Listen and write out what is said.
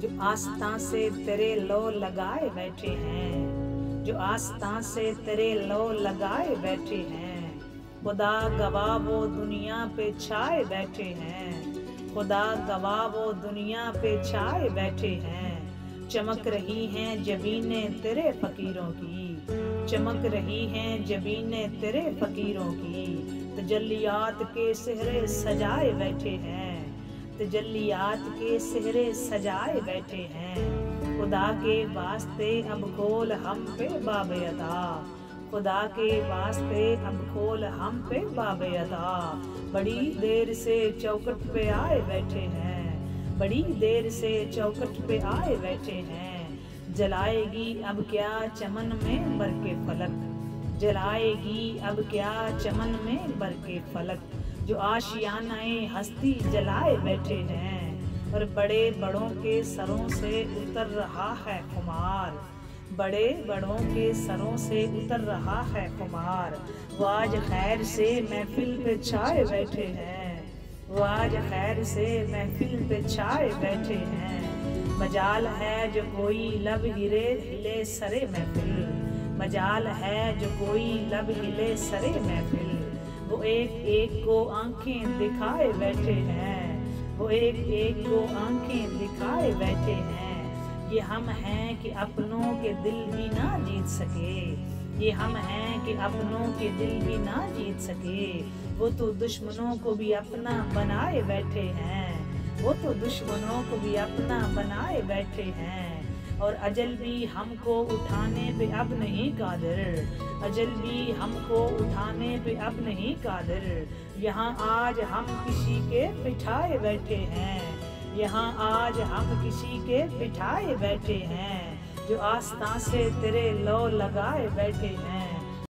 जो आस्था से तेरे लो लगाए बैठे हैं, जो आस्था से तेरे लो लगाए बैठे हैं। खुदा गवाह वो दुनिया पे छाए बैठे हैं, खुदा गवाह वो दुनिया पे छाए बैठे हैं। चमक रही हैं जबीनें तेरे फकीरों की, चमक रही हैं जबीनें तेरे फकीरों की। तजल्लियात के सेहरे सजाए बैठे हैं, तजल्लियात के सेहरे सजाए बैठे हैं। खुदा के वास्ते अब खोल हम पे बाबे अता, खुदा के वास्ते अब खोल हम पे बाबे अता। बड़ी देर से चौखट पे आए बैठे हैं, बड़ी देर से चौखट पे आए बैठे हैं। जलाएगी अब क्या चमन में बरके फलक, जलाएगी अब क्या चमन में बरके फलक। जो आशियानाए हस्ती जलाए बैठे हैं, और बड़े बड़ों के सरों से उतर रहा है खुमार, बड़े बड़ों के सरों से उतर रहा है खुमार। वो आज खैर से महफिल पे छाए बैठे हैं, वो आज खैर से महफिल पे छाए बैठे हैं। मजाल है जो कोई लब हिले हिले सरे महफिल, मजाल है जो कोई लब हिले सरे महफिल। वो एक एक को आंखें दिखाए बैठे हैं, वो एक एक को आंखें दिखाए बैठे हैं। ये हम हैं कि अपनों के दिल भी ना जीत सके, ये हम हैं कि अपनों के दिल भी ना जीत सके। वो तो दुश्मनों को भी अपना बनाए बैठे हैं, वो तो दुश्मनों को भी अपना बनाए बैठे हैं। और अजल भी हमको उठाने पे अब नहीं कादिर, अजल भी हमको उठाने पे अब नहीं कादिर। यहाँ आज हम किसी के बिठाए बैठे हैं, यहाँ आज हम किसी के बिठाए बैठे हैं। जो आस्था से तेरे लो लगाए बैठे हैं,